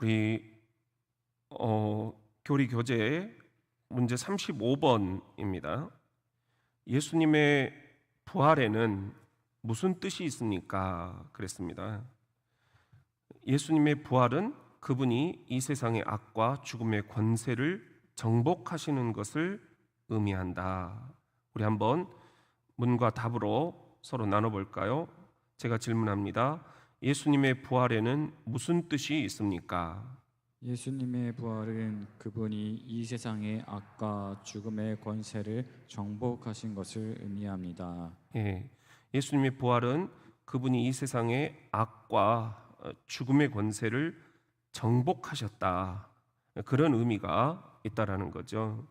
우리 교리 교재 문제 35번입니다. 예수님의 부활에는 무슨 뜻이 있습니까? 그랬습니다. 예수님의 부활은 그분이 이 세상의 악과 죽음의 권세를 정복하시는 것을 의미한다. 우리 한번 문과 답으로 서로 나눠볼까요? 제가 질문합니다. 예수님의 부활에는 무슨 뜻이 있습니까? 예수님의 부활은 그분이 이 세상의 악과 죽음의 권세를 정복하신 것을 의미합니다. 예수님의 부활은 그분이 이 세상의 악과 죽음의 권세를 정복하셨다. 그런 의미가 있다라는 거죠.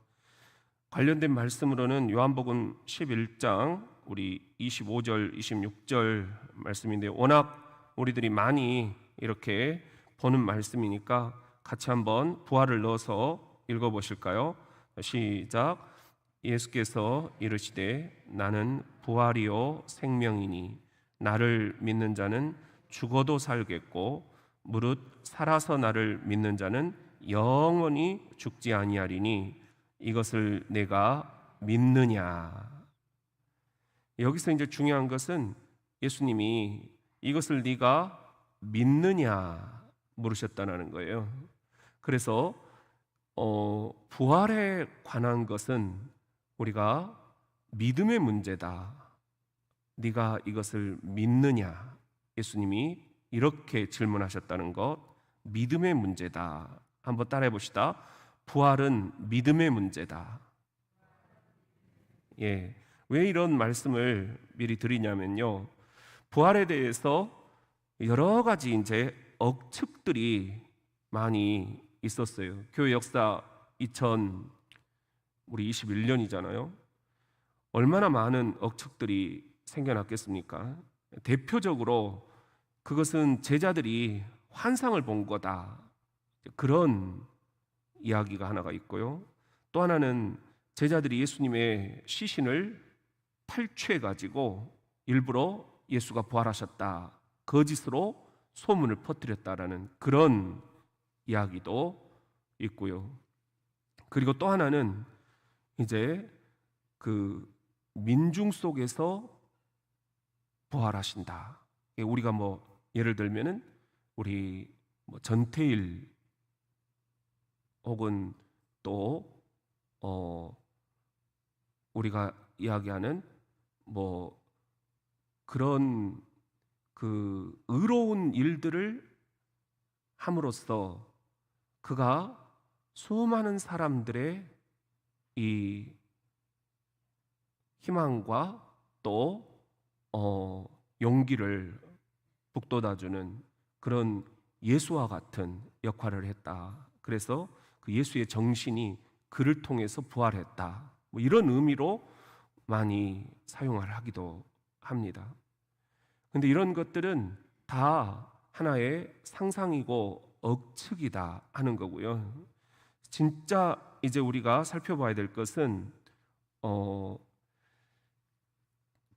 관련된 말씀으로는 요한복음 11장 우리 25절, 26절 말씀인데 워낙 우리들이 많이 이렇게 보는 말씀이니까 같이 한번 부활을 넣어서 읽어보실까요? 시작. 예수께서 이르시되 나는 부활이요 생명이니 나를 믿는 자는 죽어도 살겠고 무릇 살아서 나를 믿는 자는 영원히 죽지 아니하리니 이것을 내가 믿느냐. 여기서 이제 중요한 것은 예수님이 이것을 네가 믿느냐 물으셨다는 거예요. 그래서 부활에 관한 것은 우리가 믿음의 문제다. 네가 이것을 믿느냐? 예수님이 이렇게 질문하셨다는 것, 믿음의 문제다. 한번 따라해 봅시다. 부활은 믿음의 문제다. 왜 이런 말씀을 미리 드리냐면요. 부활에 대해서 여러 가지 이제 억측들이 많이 있었어요. 교회 역사 2021년이잖아요. 얼마나 많은 억측들이 생겨났겠습니까? 대표적으로 그것은 제자들이 환상을 본 거다. 그런 이야기가 하나가 있고요. 또 하나는 제자들이 예수님의 시신을 탈취해가지고 일부러 예수가 부활하셨다. 거짓으로 소문을 퍼뜨렸다라는 그런 이야기도 있고요. 그리고 또 하나는 이제 그 민중 속에서 부활하신다. 우리가 예를 들면은 우리 전태일 혹은 또 우리가 이야기하는 그런 그 의로운 일들을 함으로써 그가 수많은 사람들의 이 희망과 또 용기를 북돋아주는 그런 예수와 같은 역할을 했다. 그래서 그 예수의 정신이 그를 통해서 부활했다. 이런 의미로 많이 사용을 하기도 합니다. 근데 이런 것들은 다 하나의 상상이고 억측이다 하는 거고요. 진짜 이제 우리가 살펴봐야 될 것은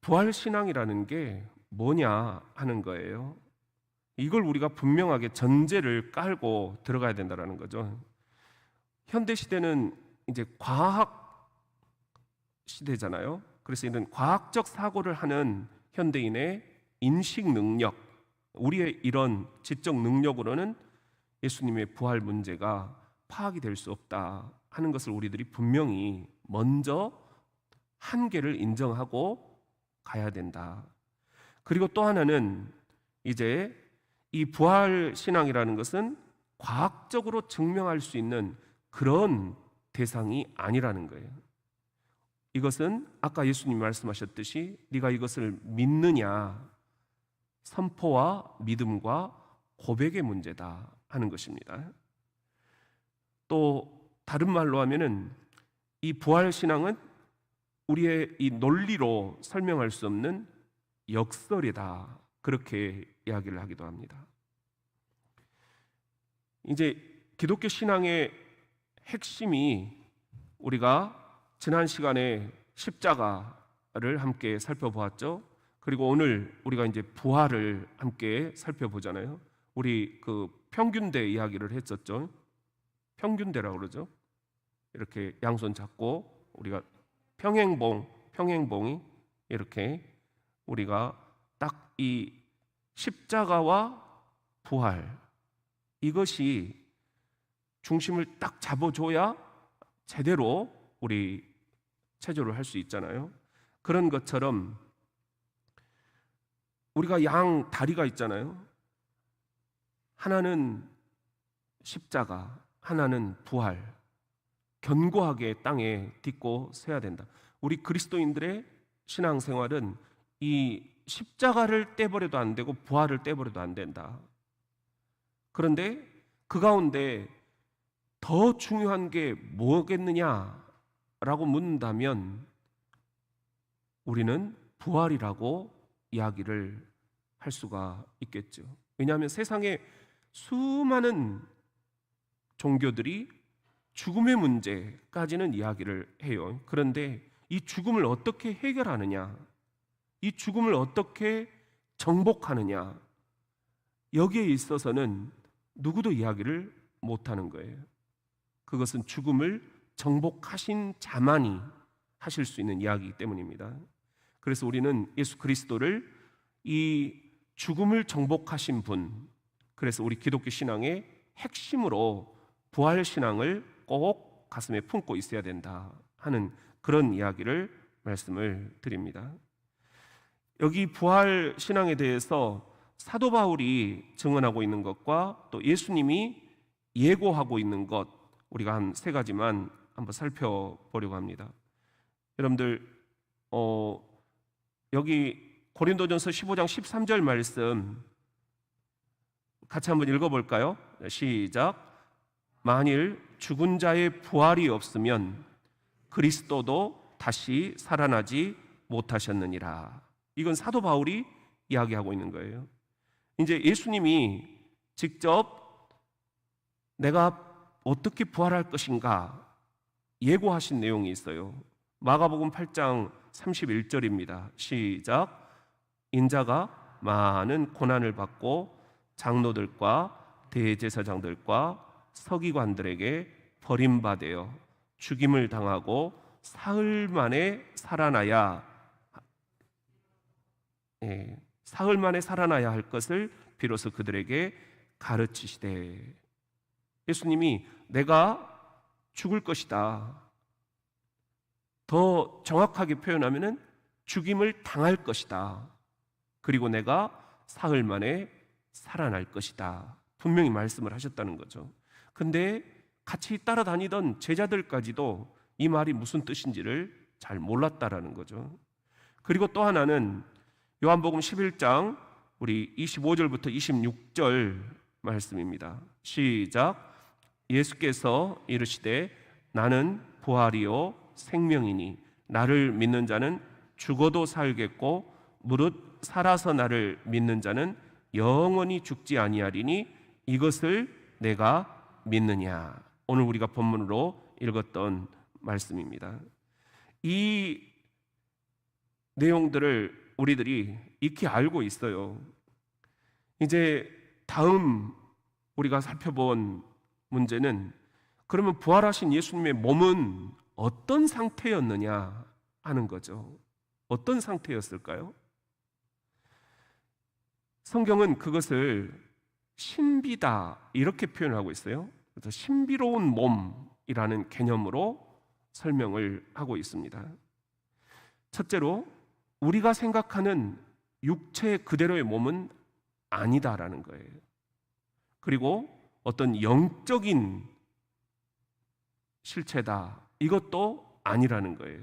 부활신앙이라는 게 뭐냐 하는 거예요. 이걸 우리가 분명하게 전제를 깔고 들어가야 된다는 거죠. 현대 시대는 이제 과학 시대잖아요. 그래서 이런 과학적 사고를 하는 현대인의 인식 능력, 우리의 이런 지적 능력으로는 예수님의 부활 문제가 파악이 될 수 없다 하는 것을 우리들이 분명히 먼저 한계를 인정하고 가야 된다. 그리고 또 하나는 이제 이 부활 신앙이라는 것은 과학적으로 증명할 수 있는 그런 대상이 아니라는 거예요. 이것은 아까 예수님이 말씀하셨듯이 네가 이것을 믿느냐, 선포와 믿음과 고백의 문제다 하는 것입니다. 또 다른 말로 하면은 이 부활 신앙은 우리의 이 논리로 설명할 수 없는 역설이다. 그렇게 이야기를 하기도 합니다. 이제 기독교 신앙의 핵심이 우리가 지난 시간에 십자가를 함께 살펴보았죠. 그리고 오늘 우리가 이제 부활을 함께 살펴보잖아요. 우리 그 평균대 이야기를 했었죠. 평균대라고 그러죠. 이렇게 양손 잡고 우리가 평행봉이 이렇게 우리가 딱 이 십자가와 부활, 이것이 중심을 딱 잡아줘야 제대로 우리 체조를 할 수 있잖아요. 그런 것처럼 우리가 양 다리가 있잖아요. 하나는 십자가, 하나는 부활, 견고하게 땅에 딛고 서야 된다. 우리 그리스도인들의 신앙생활은 이 십자가를 떼버려도 안 되고 부활을 떼버려도 안 된다. 그런데 그 가운데 더 중요한 게 뭐겠느냐라고 묻는다면 우리는 부활이라고 이야기를 할 수가 있겠죠. 왜냐하면 세상에 수많은 종교들이 죽음의 문제까지는 이야기를 해요. 그런데 이 죽음을 어떻게 해결하느냐, 이 죽음을 어떻게 정복하느냐, 여기에 있어서는 누구도 이야기를 못하는 거예요. 그것은 죽음을 정복하신 자만이 하실 수 있는 이야기이기 때문입니다. 그래서 우리는 예수 그리스도를 이 죽음을 정복하신 분, 그래서 우리 기독교 신앙의 핵심으로 부활 신앙을 꼭 가슴에 품고 있어야 된다 하는 그런 이야기를 말씀을 드립니다. 여기 부활 신앙에 대해서 사도 바울이 증언하고 있는 것과 또 예수님이 예고하고 있는 것, 우리가 한 세 가지만 한번 살펴보려고 합니다. 여러분들 여기 고린도전서 15장 13절 말씀 같이 한번 읽어볼까요? 시작. 만일 죽은 자의 부활이 없으면 그리스도도 다시 살아나지 못하셨느니라. 이건 사도 바울이 이야기하고 있는 거예요. 이제 예수님이 직접 내가 어떻게 부활할 것인가 예고하신 내용이 있어요. 마가복음 8장 31절입니다. 시작. 인자가 많은 고난을 받고 장로들과 대제사장들과 서기관들에게 버림받아 죽임을 당하고 사흘 만에 살아나야 할 것을 비로소 그들에게 가르치시되. 예수님이 내가 죽을 것이다, 더 정확하게 표현하면은 죽임을 당할 것이다, 그리고 내가 사흘 만에 살아날 것이다, 분명히 말씀을 하셨다는 거죠. 근데 같이 따라다니던 제자들까지도 이 말이 무슨 뜻인지를 잘 몰랐다라는 거죠. 그리고 또 하나는 요한복음 11장 우리 25절부터 26절 말씀입니다. 시작. 예수께서 이르시되 나는 부활이요 생명이니 나를 믿는 자는 죽어도 살겠고 무릇 살아서 나를 믿는 자는 영원히 죽지 아니하리니 이것을 내가 믿느냐. 오늘 우리가 본문으로 읽었던 말씀입니다. 이 내용들을 우리들이 익히 알고 있어요. 이제 다음 우리가 살펴본 문제는 그러면 부활하신 예수님의 몸은 어떤 상태였느냐 하는 거죠. 어떤 상태였을까요? 성경은 그것을 신비다 이렇게 표현하고 있어요. 그래서 신비로운 몸이라는 개념으로 설명을 하고 있습니다. 첫째로 우리가 생각하는 육체 그대로의 몸은 아니다라는 거예요. 그리고 어떤 영적인 실체다, 이것도 아니라는 거예요.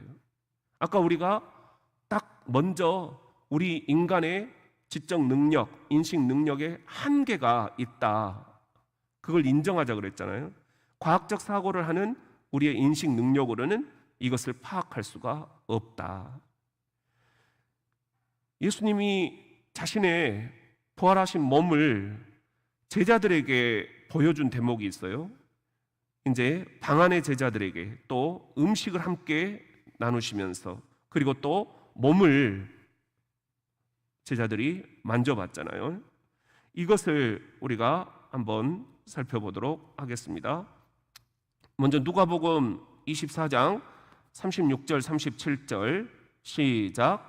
아까 우리가 딱 먼저 우리 인간의 지적 능력, 인식 능력에 한계가 있다, 그걸 인정하자 그랬잖아요. 과학적 사고를 하는 우리의 인식 능력으로는 이것을 파악할 수가 없다. 예수님이 자신의 부활하신 몸을 제자들에게 보여준 대목이 있어요. 이제 방 안의 제자들에게 또 음식을 함께 나누시면서, 그리고 또 몸을 제자들이 만져봤잖아요. 이것을 우리가 한번 살펴보도록 하겠습니다. 먼저 누가복음 24장 36절 37절 시작.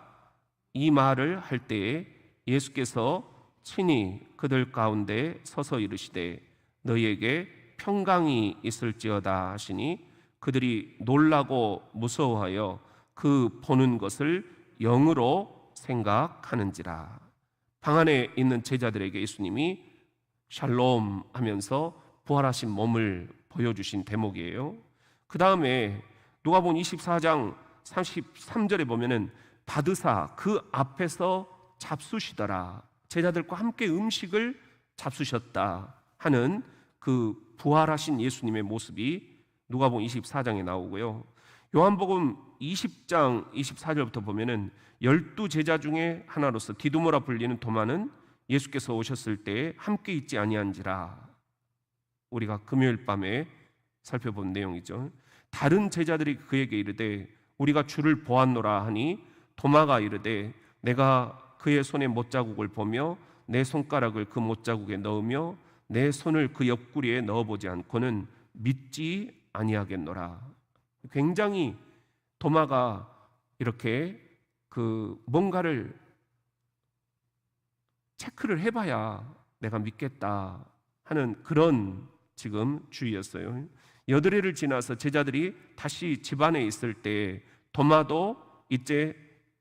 이 말을 할 때에 예수께서 친히 그들 가운데 서서 이르시되 너희에게 평강이 있을지어다 하시니 그들이 놀라고 무서워하여 그 보는 것을 영으로 생각하는지라. 방 안에 있는 제자들에게 예수님이 샬롬 하면서 부활하신 몸을 보여주신 대목이에요. 그 다음에 누가복음 24장 33절에 보면은 받으사 그 앞에서 잡수시더라. 제자들과 함께 음식을 잡수셨다 하는 그 부활하신 예수님의 모습이 누가복음 24장에 나오고요. 요한복음 20장 24절부터 보면은 12제자 중에 하나로서 디두모라 불리는 도마는 예수께서 오셨을 때 함께 있지 아니한지라. 우리가 금요일 밤에 살펴본 내용이죠. 다른 제자들이 그에게 이르되 우리가 주를 보았노라 하니 도마가 이르되 내가 그의 손에 못자국을 보며 내 손가락을 그 못자국에 넣으며 내 손을 그 옆구리에 넣어보지 않고는 믿지 아니하겠노라. 굉장히 도마가 이렇게 그 뭔가를 체크를 해봐야 내가 믿겠다 하는 그런 지금 주의였어요. 여드레를 지나서 제자들이 다시 집안에 있을 때 도마도 이제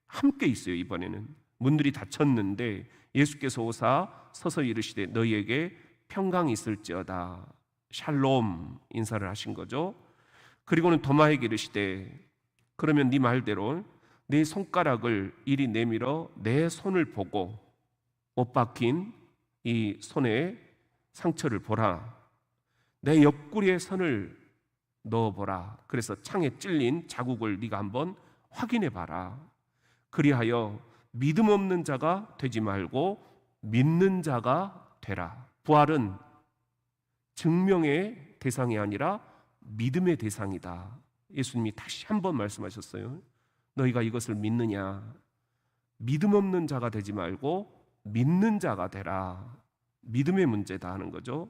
함께 있어요. 이번에는 문들이 닫혔는데 예수께서 오사 서서 이르시되 너희에게 평강이 있을지어다. 샬롬 인사를 하신 거죠. 그리고는 도마에게 이르시되 그러면 네 말대로 네 손가락을 이리 내밀어 내 손을 보고 못 박힌 이 손에 상처를 보라. 내 옆구리에 손을 넣어보라. 그래서 창에 찔린 자국을 네가 한번 확인해 봐라. 그리하여 믿음 없는 자가 되지 말고 믿는 자가 되라. 부활은 증명의 대상이 아니라 믿음의 대상이다. 예수님이 다시 한번 말씀하셨어요. 너희가 이것을 믿느냐? 믿음 없는 자가 되지 말고 믿는 자가 되라. 믿음의 문제다 하는 거죠.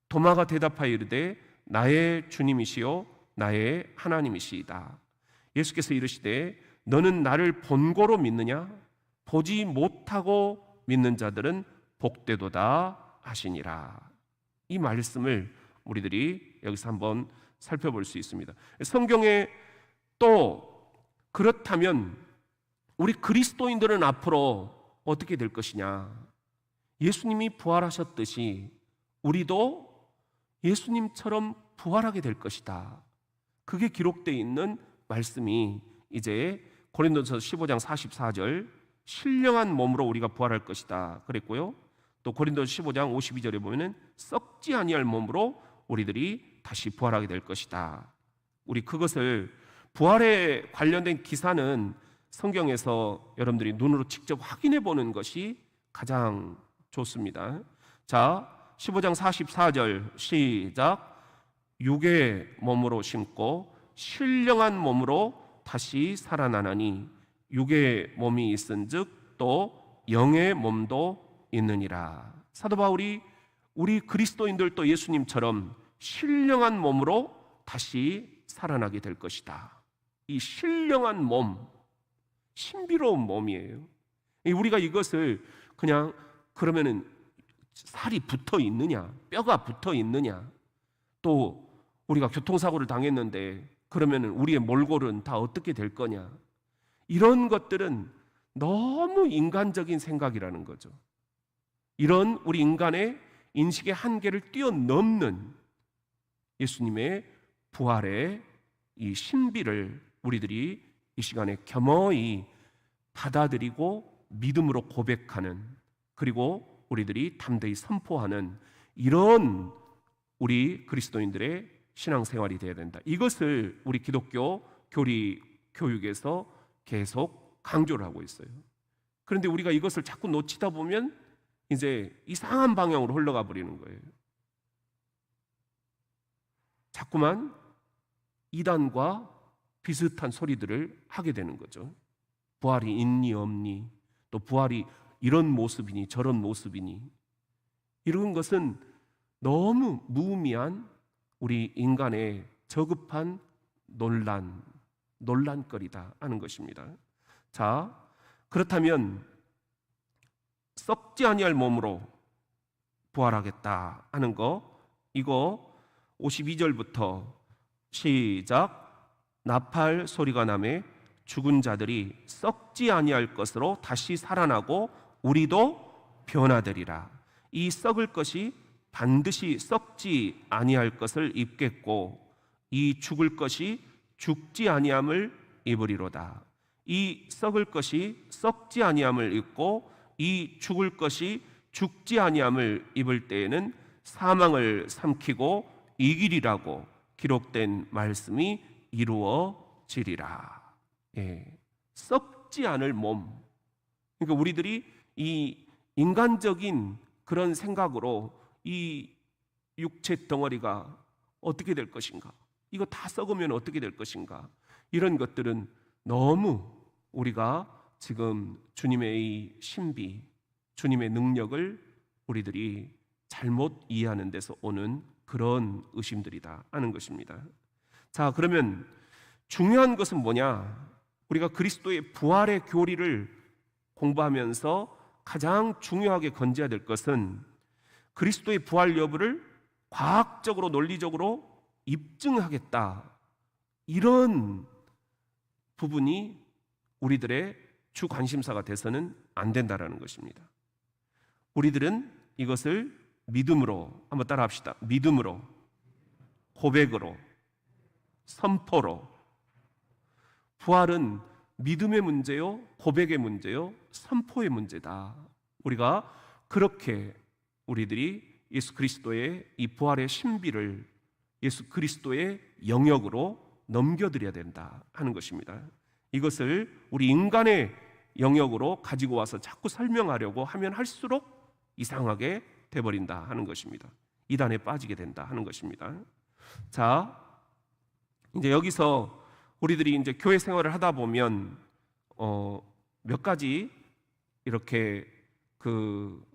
도마가 대답하여 이르되 나의 주님이시요 나의 하나님이시이다. 예수께서 이르시되 너는 나를 본고로 믿느냐? 보지 못하고 믿는 자들은 복되도다 하시니라. 이 말씀을 우리들이 여기서 한번 살펴볼 수 있습니다. 성경에 또 그렇다면 우리 그리스도인들은 앞으로 어떻게 될 것이냐? 예수님이 부활하셨듯이 우리도 예수님처럼 부활하게 될 것이다. 그게 기록되어 있는 말씀이 이제 고린도전서 15장 44절 신령한 몸으로 우리가 부활할 것이다 그랬고요. 또 고린도전서 15장 52절에 보면은 썩지 아니할 몸으로 우리들이 다시 부활하게 될 것이다. 우리 그것을 부활에 관련된 기사는 성경에서 여러분들이 눈으로 직접 확인해 보는 것이 가장 좋습니다. 자, 15장 44절 시작. 육의 몸으로 심고 신령한 몸으로 다시 살아나나니 육의 몸이 있은즉 또 영의 몸도 있느니라. 사도 바울이 우리 그리스도인들도 예수님처럼 신령한 몸으로 다시 살아나게 될 것이다. 이 신령한 몸, 신비로운 몸이에요. 우리가 이것을 그냥 그러면은 살이 붙어 있느냐, 뼈가 붙어 있느냐, 또 우리가 교통사고를 당했는데 그러면은 우리의 몰골은 다 어떻게 될 거냐, 이런 것들은 너무 인간적인 생각이라는 거죠. 이런 우리 인간의 인식의 한계를 뛰어넘는 예수님의 부활의 이 신비를 우리들이 이 시간에 겸허히 받아들이고 믿음으로 고백하는, 그리고 우리들이 담대히 선포하는 이런 우리 그리스도인들의 신앙생활이 되어야 된다. 이것을 우리 기독교 교리 교육에서 계속 강조를 하고 있어요. 그런데 우리가 이것을 자꾸 놓치다 보면 이제 이상한 방향으로 흘러가 버리는 거예요. 자꾸만 이단과 비슷한 소리들을 하게 되는 거죠. 부활이 있니 없니, 또 부활이 이런 모습이니 저런 모습이니, 이런 것은 너무 무의미한 우리 인간의 저급한 논란거리다 하는 것입니다. 자, 그렇다면 썩지 아니할 몸으로 부활하겠다 하는 거, 이거 52절부터 시작. 나팔 소리가 나매 죽은 자들이 썩지 아니할 것으로 다시 살아나고 우리도 변화되리라. 이 썩을 것이 반드시 썩지 아니할 것을 입겠고 이 죽을 것이 죽지 아니함을 입으리로다. 이 썩을 것이 썩지 아니함을 입고 이 죽을 것이 죽지 아니함을 입을 때에는 사망을 삼키고 이기리라고 기록된 말씀이 이루어지리라. 예, 썩지 않을 몸. 그러니까 우리들이 이 인간적인 그런 생각으로 이 육체 덩어리가 어떻게 될 것인가, 이거 다 썩으면 어떻게 될 것인가, 이런 것들은 너무 우리가 지금 주님의 이 신비, 주님의 능력을 우리들이 잘못 이해하는 데서 오는 그런 의심들이다 하는 것입니다. 자, 그러면 중요한 것은 뭐냐? 우리가 그리스도의 부활의 교리를 공부하면서 가장 중요하게 건져야 될 것은 그리스도의 부활 여부를 과학적으로 논리적으로 입증하겠다, 이런 부분이 우리들의 주 관심사가 돼서는 안 된다라는 것입니다. 우리들은 이것을 믿음으로, 한번 따라 합시다. 믿음으로, 고백으로, 선포로. 부활은 믿음의 문제요, 고백의 문제요, 선포의 문제다. 우리가 그렇게 우리들이 예수 그리스도의 이 부활의 신비를 예수 그리스도의 영역으로 넘겨드려야 된다 하는 것입니다. 이것을 우리 인간의 영역으로 가지고 와서 자꾸 설명하려고 하면 할수록 이상하게 돼버린다 하는 것입니다. 이단에 빠지게 된다 하는 것입니다. 자, 이제 여기서 우리들이 이제 교회 생활을 하다 보면 몇 가지 이렇게 그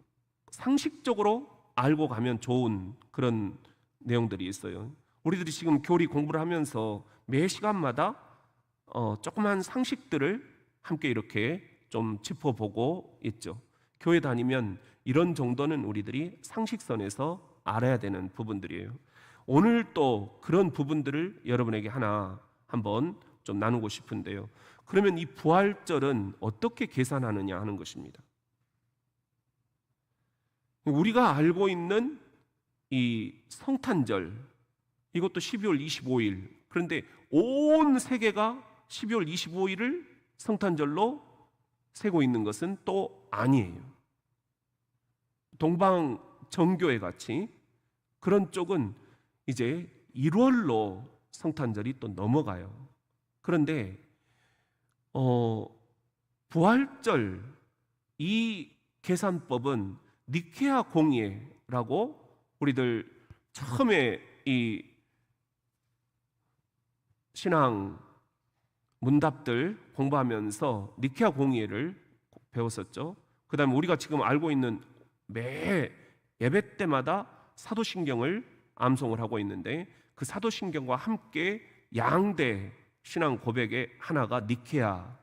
상식적으로 알고 가면 좋은 그런 내용들이 있어요. 우리들이 지금 교리 공부를 하면서 매 시간마다 조그만 상식들을 함께 이렇게 좀 짚어보고 있죠. 교회 다니면 이런 정도는 우리들이 상식선에서 알아야 되는 부분들이에요. 오늘 또 그런 부분들을 여러분에게 하나 한번 좀 나누고 싶은데요. 그러면 이 부활절은 어떻게 계산하느냐 하는 것입니다. 우리가 알고 있는 이 성탄절, 이것도 12월 25일. 그런데 온 세계가 12월 25일을 성탄절로 세고 있는 것은 또 아니에요. 동방 정교회 같이 그런 쪽은 이제 1월로 성탄절이 또 넘어가요. 그런데 부활절 이 계산법은 니케아 공의회라고 우리들 처음에 이 신앙 문답들 공부하면서 니케아 공의회를 배웠었죠. 그 다음에 우리가 지금 알고 있는 매 예배 때마다 사도신경을 암송을 하고 있는데 그 사도신경과 함께 양대 신앙 고백의 하나가 니케아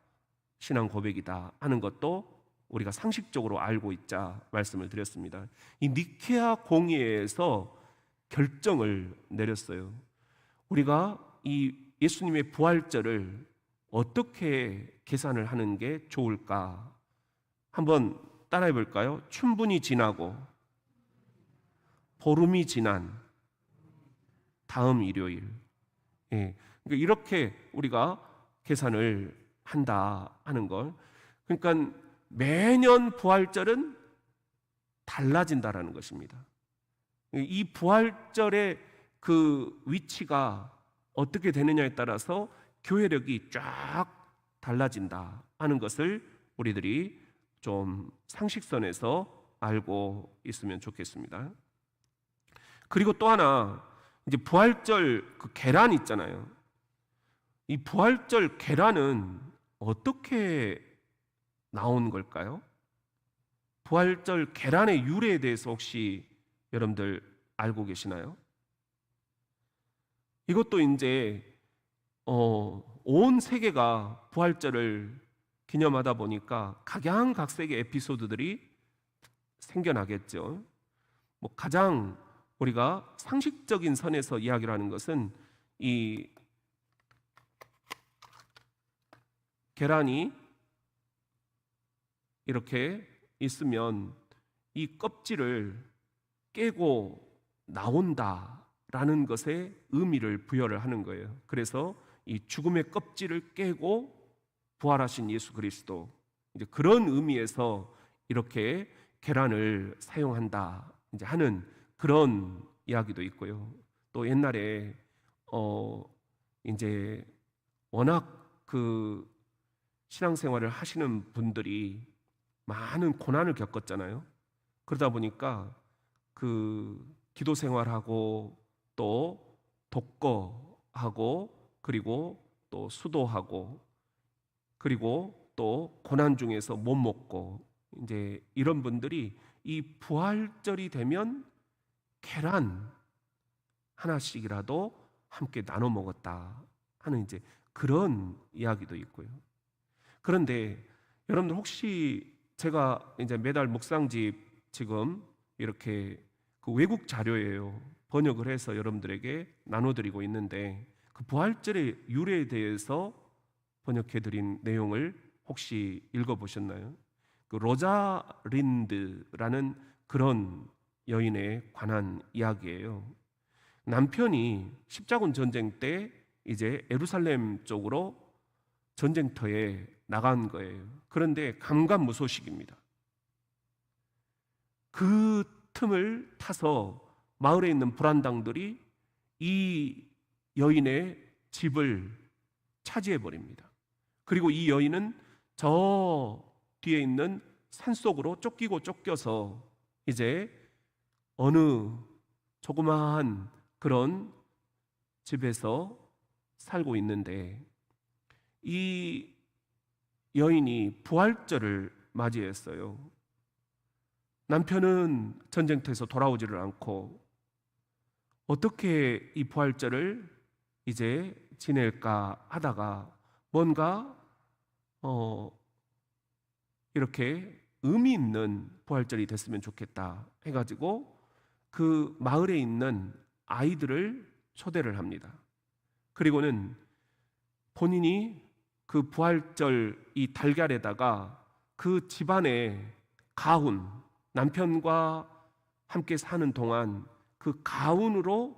신앙 고백이다 하는 것도 우리가 상식적으로 알고 있자 말씀을 드렸습니다. 이 니케아 공의회에서 결정을 내렸어요. 우리가 이 예수님의 부활절을 어떻게 계산을 하는 게 좋을까? 한번 따라해 볼까요? 춘분이 지나고 보름이 지난 다음 일요일. 예. 그러니까 이렇게 우리가 계산을 한다 하는 걸. 그러니까 매년 부활절은 달라진다라는 것입니다. 이 부활절의 그 위치가 어떻게 되느냐에 따라서 교회력이 쫙 달라진다 하는 것을 우리들이 좀 상식선에서 알고 있으면 좋겠습니다. 그리고 또 하나, 이제 부활절 그 계란 있잖아요. 이 부활절 계란은 어떻게 나온 걸까요? 부활절 계란의 유래에 대해서 혹시 여러분들 알고 계시나요? 이것도 이제 온 세계가 부활절을 기념하다 보니까 각양각색의 에피소드들이 생겨나겠죠. 뭐 가장 우리가 상식적인 선에서 이야기를 하는 것은 이 계란이 이렇게 있으면 이 껍질을 깨고 나온다라는 것에 의미를 부여를 하는 거예요. 그래서 이 죽음의 껍질을 깨고 부활하신 예수 그리스도, 이제 그런 의미에서 이렇게 계란을 사용한다 이제 하는 그런 이야기도 있고요. 또 옛날에 이제 워낙 그 신앙생활을 하시는 분들이 많은 고난을 겪었잖아요. 그러다 보니까 그 기도 생활하고 또 독거하고 그리고 또 수도하고 그리고 또 고난 중에서 못 먹고 이제 이런 분들이 이 부활절이 되면 계란 하나씩이라도 함께 나눠 먹었다 하는 이제 그런 이야기도 있고요. 그런데 여러분들 혹시 제가 이제 매달 묵상집 지금 이렇게 그 외국 자료예요. 번역을 해서 여러분들에게 나눠드리고 있는데 그 부활절의 유래에 대해서 번역해드린 내용을 혹시 읽어보셨나요? 그 로자린드라는 그런 여인에 관한 이야기예요. 남편이 십자군 전쟁 때 이제 예루살렘 쪽으로 전쟁터에 나간 거예요. 그런데 감감무소식입니다. 그 틈을 타서 마을에 있는 불안당들이 이 여인의 집을 차지해 버립니다. 그리고 이 여인은 저 뒤에 있는 산속으로 쫓기고 쫓겨서 이제 어느 조그마한 그런 집에서 살고 있는데 이 여인이 부활절을 맞이했어요. 남편은 전쟁터에서 돌아오지를 않고 어떻게 이 부활절을 이제 지낼까 하다가 뭔가 이렇게 의미 있는 부활절이 됐으면 좋겠다 해가지고 그 마을에 있는 아이들을 초대를 합니다. 그리고는 본인이 그 부활절 이 달걀에다가 그 집안의 가훈, 남편과 함께 사는 동안 그 가훈으로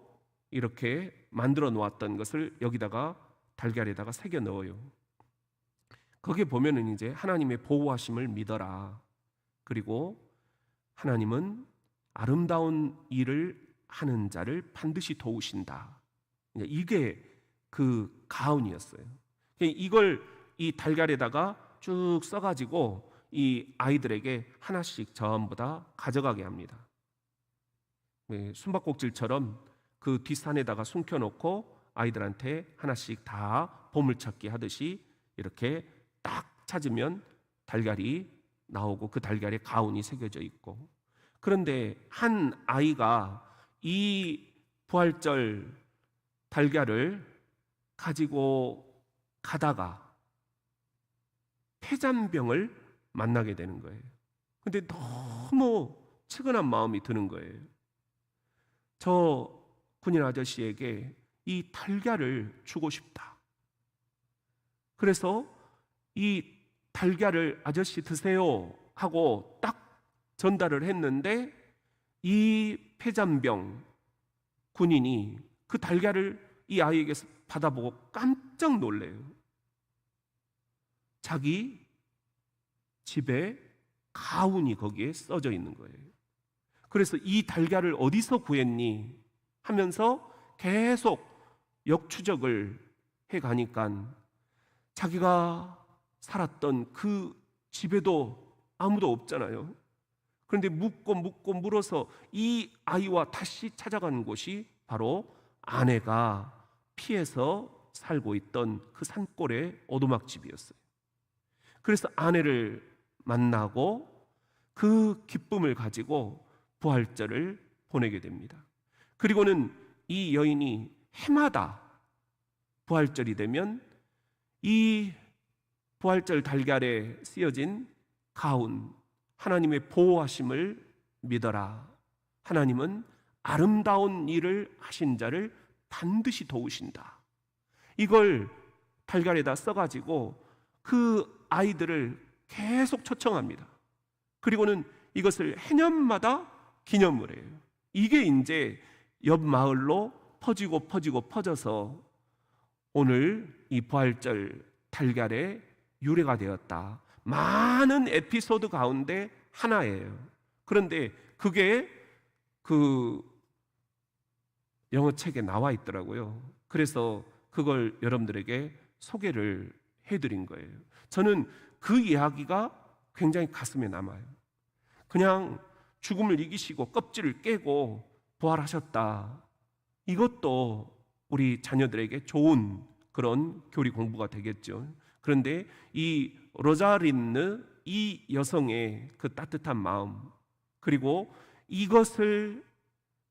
이렇게 만들어 놓았던 것을 여기다가 달걀에다가 새겨 넣어요. 거기에 보면은 이제 하나님의 보호하심을 믿어라. 그리고 하나님은 아름다운 일을 하는 자를 반드시 도우신다. 이게 그 가훈이었어요. 이걸 이 달걀에다가 쭉 써가지고 이 아이들에게 하나씩 전부 다 가져가게 합니다. 숨바꼭질처럼 그 뒷산에다가 숨겨놓고 아이들한테 하나씩 다 보물찾기 하듯이 이렇게 딱 찾으면 달걀이 나오고 그 달걀에 가훈이 새겨져 있고, 그런데 한 아이가 이 부활절 달걀을 가지고 가다가 폐잔병을 만나게 되는 거예요. 근데 너무 측은한 마음이 드는 거예요. 저 군인 아저씨에게 이 달걀을 주고 싶다. 그래서 이 달걀을 아저씨 드세요 하고 딱 전달을 했는데 이 폐잔병 군인이 그 달걀을 이 아이에게서 받아보고 깜짝 놀래요. 자기 집에 가훈이 거기에 써져 있는 거예요. 그래서 이 달걀을 어디서 구했니 하면서 계속 역추적을 해가니까 자기가 살았던 그 집에도 아무도 없잖아요. 그런데 묻고 물어서 이 아이와 다시 찾아간 곳이 바로 아내가 피해서 살고 있던 그 산골의 오두막집이었어요. 그래서 아내를 만나고 그 기쁨을 가지고 부활절을 보내게 됩니다. 그리고는 이 여인이 해마다 부활절이 되면 이 부활절 달걀에 쓰여진 가운, 하나님의 보호하심을 믿어라. 하나님은 아름다운 일을 하신 자를 반드시 도우신다. 이걸 달걀에다 써가지고 그 아이들을 계속 초청합니다. 그리고는 이것을 해년마다 기념을 해요. 이게 이제 옆 마을로 퍼져서 오늘 이 부활절 달걀의 유래가 되었다. 많은 에피소드 가운데 하나예요. 그런데 그게 그 영어 책에 나와 있더라고요. 그래서 그걸 여러분들에게 소개를 해드린 거예요. 저는 그 이야기가 굉장히 가슴에 남아요. 그냥 죽음을 이기시고 껍질을 깨고 부활하셨다. 이것도 우리 자녀들에게 좋은 그런 교리 공부가 되겠죠. 그런데 이 로자린느, 이 여성의 그 따뜻한 마음, 그리고 이것을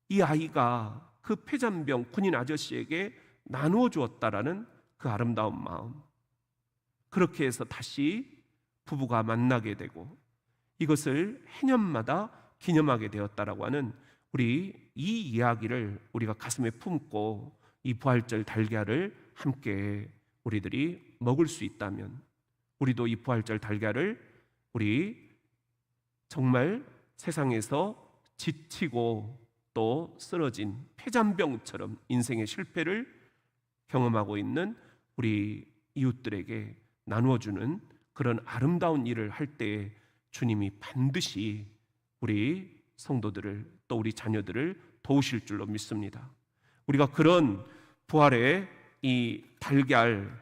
이 아이가 그 폐잔병 군인 아저씨에게 나누어 주었다라는 그 아름다운 마음, 그렇게 해서 다시 부부가 만나게 되고 이것을 해년마다 기념하게 되었다라고 하는 우리 이 이야기를 우리가 가슴에 품고 이 부활절 달걀을 함께 우리들이 먹을 수 있다면, 우리도 이 부활절 달걀을 우리 정말 세상에서 지치고 또 쓰러진 폐잔병처럼 인생의 실패를 경험하고 있는 우리 이웃들에게 나누어주는 그런 아름다운 일을 할 때에 주님이 반드시 우리 성도들을 또 우리 자녀들을 도우실 줄로 믿습니다. 우리가 그런 부활의 이 달걀,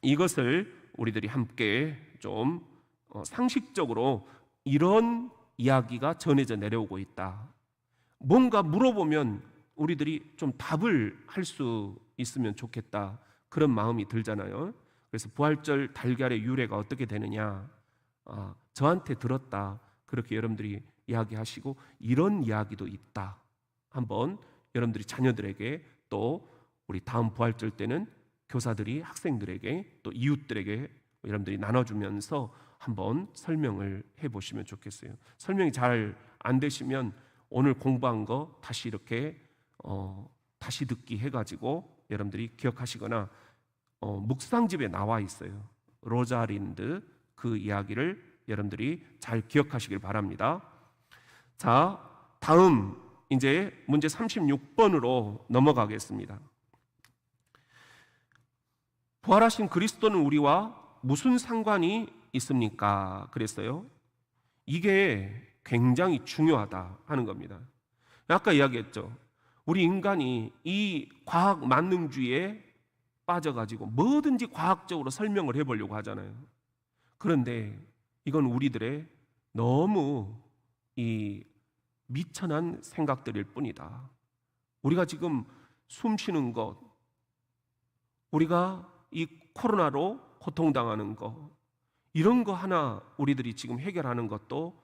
이것을 우리들이 함께 좀 상식적으로 이런 이야기가 전해져 내려오고 있다. 뭔가 물어보면 우리들이 좀 답을 할 수 있으면 좋겠다, 그런 마음이 들잖아요. 그래서 부활절 달걀의 유래가 어떻게 되느냐, 저한테 들었다, 그렇게 여러분들이 이야기하시고 이런 이야기도 있다, 한번 여러분들이 자녀들에게 또 우리 다음 부활절 때는 교사들이 학생들에게 또 이웃들에게 여러분들이 나눠주면서 한번 설명을 해보시면 좋겠어요. 설명이 잘 안 되시면 오늘 공부한 거 다시 이렇게 다시 듣기 해가지고 여러분들이 기억하시거나 묵상집에 나와 있어요. 로자린드, 그 이야기를 여러분들이 잘 기억하시길 바랍니다. 자, 다음 이제 문제 36번으로 넘어가겠습니다. 부활하신 그리스도는 우리와 무슨 상관이 있습니까? 그랬어요. 이게 굉장히 중요하다 하는 겁니다. 아까 이야기했죠. 우리 인간이 이 과학 만능주의에 빠져가지고 뭐든지 과학적으로 설명을 해보려고 하잖아요. 그런데 이건 우리들의 너무 이 미천한 생각들일 뿐이다. 우리가 지금 숨 쉬는 것, 우리가 이 코로나로 고통당하는 것, 이런 거 하나 우리들이 지금 해결하는 것도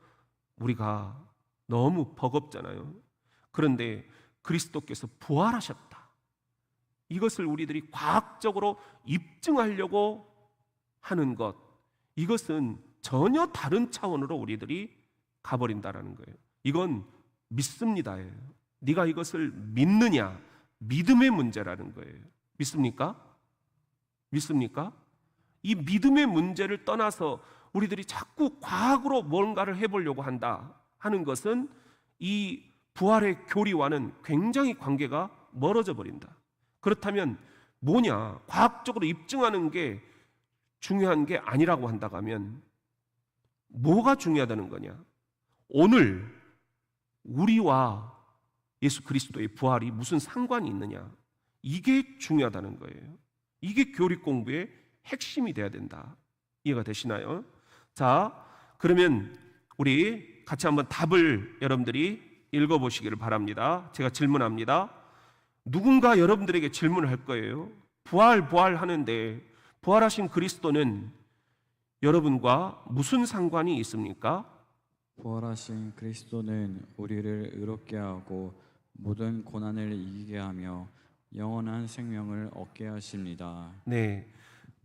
우리가 너무 버겁잖아요. 그런데 그리스도께서 부활하셨다, 이것을 우리들이 과학적으로 입증하려고 하는 것, 이것은 전혀 다른 차원으로 우리들이 가버린다라는 거예요. 이건 믿습니다예요. 네가 이것을 믿느냐, 믿음의 문제라는 거예요. 믿습니까? 믿습니까? 이 믿음의 문제를 떠나서 우리들이 자꾸 과학으로 뭔가를 해보려고 한다 하는 것은 이 부활의 교리와는 굉장히 관계가 멀어져 버린다. 그렇다면 뭐냐? 과학적으로 입증하는 게 중요한 게 아니라고 한다고 하면 뭐가 중요하다는 거냐? 오늘 우리와 예수 그리스도의 부활이 무슨 상관이 있느냐? 이게 중요하다는 거예요. 이게 교리 공부의 핵심이 돼야 된다. 이해가 되시나요? 자, 그러면 우리 같이 한번 답을 여러분들이 읽어보시기를 바랍니다. 제가 질문합니다. 누군가 여러분들에게 질문을 할 거예요. 부활하는데 부활하신 그리스도는 여러분과 무슨 상관이 있습니까? 부활하신 그리스도는 우리를 의롭게 하고 모든 고난을 이기게 하며 영원한 생명을 얻게 하십니다. 네,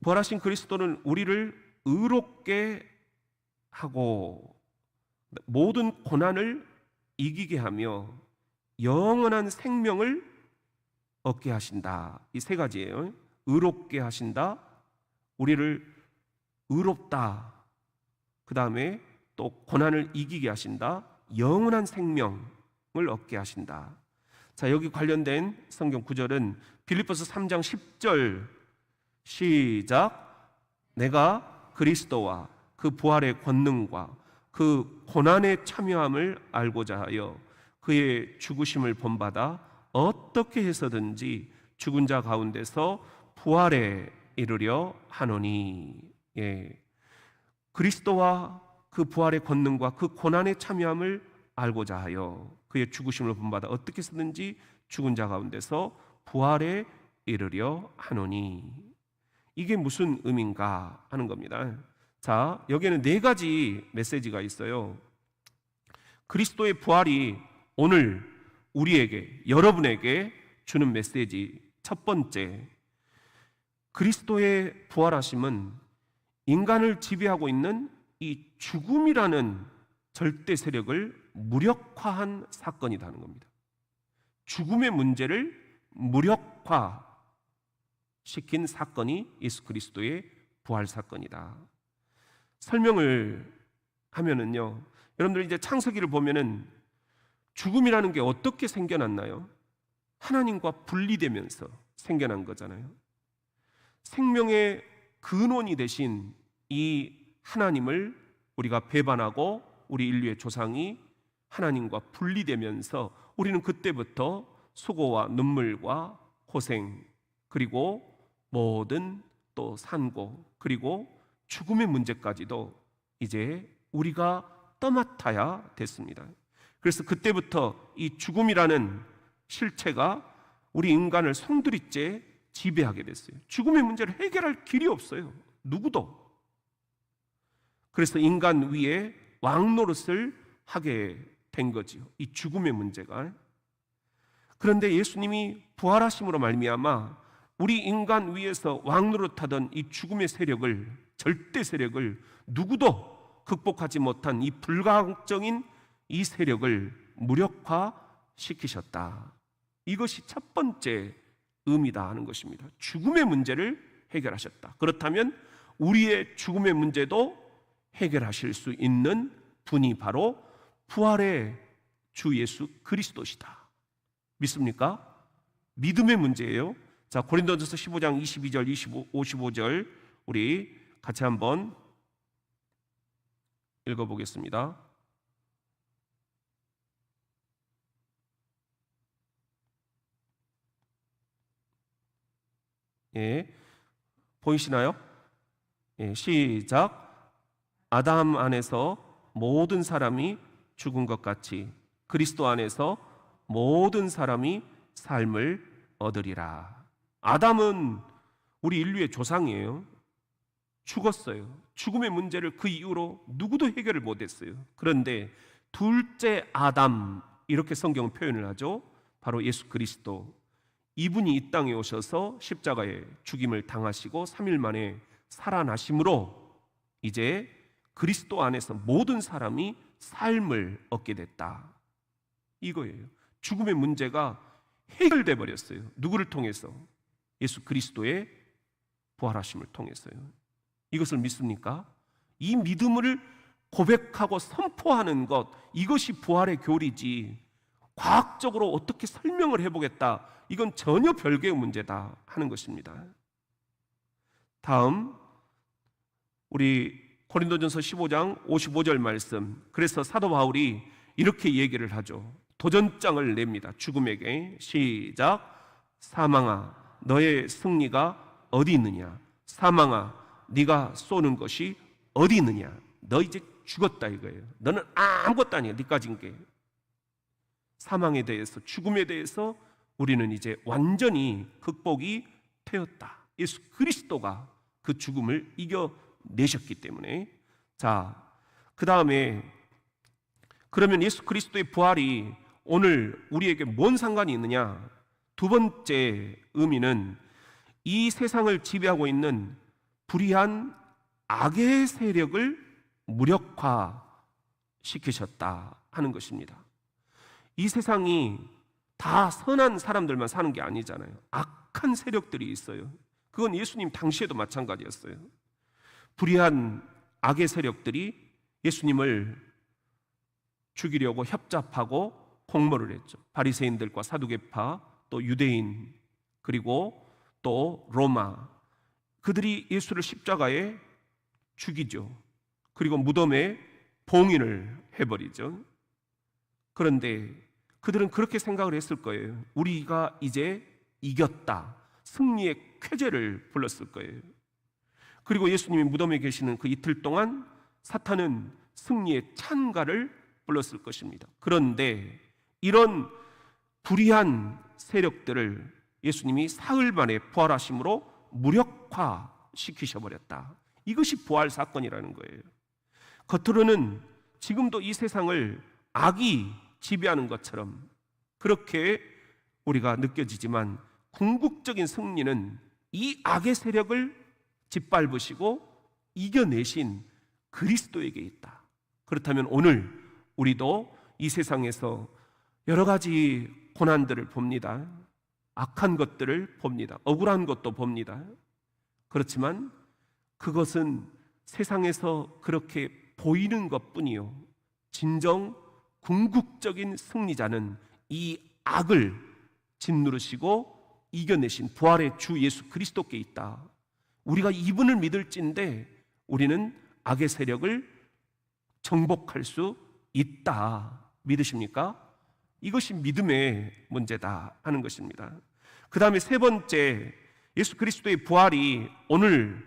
부활하신 그리스도는 우리를 의롭게 하고 모든 고난을 이기게 하며 영원한 생명을 얻게 하신다. 이 세 가지예요. 의롭게 하신다, 우리를 의롭다, 그 다음에 또 고난을 이기게 하신다, 영원한 생명을 얻게 하신다. 자, 여기 관련된 성경 구절은 빌립보서 3장 10절 시작. 내가 그리스도와 그 부활의 권능과 그 고난의 참여함을 알고자 하여 그의 죽으심을 본받아 어떻게 해서든지 죽은 자 가운데서 부활에 이르려 하노니. 예. 그리스도와 그 부활의 권능과 그 고난의 참여함을 알고자 하여 그의 죽으심을 본받아 어떻게 해서든지 죽은 자 가운데서 부활에 이르려 하노니. 이게 무슨 의미인가 하는 겁니다. 자, 여기에는 네 가지 메시지가 있어요. 그리스도의 부활이 오늘 우리에게, 여러분에게 주는 메시지 첫 번째, 그리스도의 부활하심은 인간을 지배하고 있는 이 죽음이라는 절대 세력을 무력화한 사건이라는 겁니다. 죽음의 문제를 무력화 시킨 사건이 예수 그리스도의 부활 사건이다. 설명을 하면은요, 여러분들 이제 창세기를 보면은 죽음이라는 게 어떻게 생겨났나요? 하나님과 분리되면서 생겨난 거잖아요. 생명의 근원이 되신 이 하나님을 우리가 배반하고 우리 인류의 조상이 하나님과 분리되면서 우리는 그때부터 수고와 눈물과 고생, 그리고 모든 또 산고, 그리고 죽음의 문제까지도 이제 우리가 떠맡아야 됐습니다. 그래서 그때부터 이 죽음이라는 실체가 우리 인간을 송두리째 지배하게 됐어요. 죽음의 문제를 해결할 길이 없어요. 누구도. 그래서 인간 위에 왕노릇을 하게 된 거지요. 이 죽음의 문제가. 그런데 예수님이 부활하심으로 말미암아 우리 인간 위에서 왕노릇하던 이 죽음의 세력을, 절대 세력을 누구도 극복하지 못한 이 불가항적인 이 세력을 무력화시키셨다. 이것이 첫 번째 의미다 하는 것입니다. 죽음의 문제를 해결하셨다. 그렇다면 우리의 죽음의 문제도 해결하실 수 있는 분이 바로 부활의 주 예수 그리스도시다. 믿습니까? 믿음의 문제예요. 자, 고린도전서 15장 22절, 55절 우리 같이 한번 읽어보겠습니다. 예, 보이시나요? 예, 시작. 아담 안에서 모든 사람이 죽은 것 같이 그리스도 안에서 모든 사람이 삶을 얻으리라. 아담은 우리 인류의 조상이에요. 죽었어요. 죽음의 문제를 그 이후로 누구도 해결을 못했어요. 그런데 둘째 아담, 이렇게 성경은 표현을 하죠. 바로 예수 그리스도. 이분이 이 땅에 오셔서 십자가에 죽임을 당하시고 3일 만에 살아나심으로 이제 그리스도 안에서 모든 사람이 삶을 얻게 됐다. 이거예요. 죽음의 문제가 해결돼 버렸어요. 누구를 통해서? 예수 그리스도의 부활하심을 통해서요. 이것을 믿습니까? 이 믿음을 고백하고 선포하는 것, 이것이 부활의 교리지, 과학적으로 어떻게 설명을 해보겠다, 이건 전혀 별개의 문제다 하는 것입니다. 다음 우리 고린도전서 15장 55절 말씀. 그래서 사도 바울이 이렇게 얘기를 하죠. 도전장을 냅니다. 죽음에게. 시작. 사망아 너의 승리가 어디 있느냐? 사망아 네가 쏘는 것이 어디 있느냐? 너 이제 죽었다 이거예요. 너는 아무것도 아니야. 네 가진 게. 사망에 대해서, 죽음에 대해서 우리는 이제 완전히 극복이 되었다. 예수 그리스도가 그 죽음을 이겨내셨기 때문에. 자, 그 다음에 그러면 예수 그리스도의 부활이 오늘 우리에게 뭔 상관이 있느냐? 두 번째 의미는 이 세상을 지배하고 있는 불의한 악의 세력을 무력화시키셨다 하는 것입니다. 이 세상이 다 선한 사람들만 사는 게 아니잖아요. 악한 세력들이 있어요. 그건 예수님 당시에도 마찬가지였어요. 불의한 악의 세력들이 예수님을 죽이려고 협잡하고 공모를 했죠. 바리새인들과 사두개파, 또 유대인, 그리고 또 로마, 그들이 예수를 십자가에 죽이죠. 그리고 무덤에 봉인을 해버리죠. 그런데 그들은 그렇게 생각을 했을 거예요. 우리가 이제 이겼다, 승리의 쾌재를 불렀을 거예요. 그리고 예수님이 무덤에 계시는 그 이틀 동안 사탄은 승리의 찬가를 불렀을 것입니다. 그런데 이런 불의한 세력들을 예수님이 사흘 만에 부활하심으로 무력화시키셔버렸다. 이것이 부활 사건이라는 거예요. 겉으로는 지금도 이 세상을 악이 지배하는 것처럼 그렇게 우리가 느껴지지만 궁극적인 승리는 이 악의 세력을 짓밟으시고 이겨내신 그리스도에게 있다. 그렇다면 오늘 우리도 이 세상에서 여러 가지 고난들을 봅니다. 악한 것들을 봅니다. 억울한 것도 봅니다. 그렇지만 그것은 세상에서 그렇게 보이는 것뿐이요, 진정 궁극적인 승리자는 이 악을 짓누르시고 이겨내신 부활의 주 예수 그리스도께 있다. 우리가 이분을 믿을진데 우리는 악의 세력을 정복할 수 있다. 믿으십니까? 이것이 믿음의 문제다 하는 것입니다. 그 다음에 세 번째, 예수 그리스도의 부활이 오늘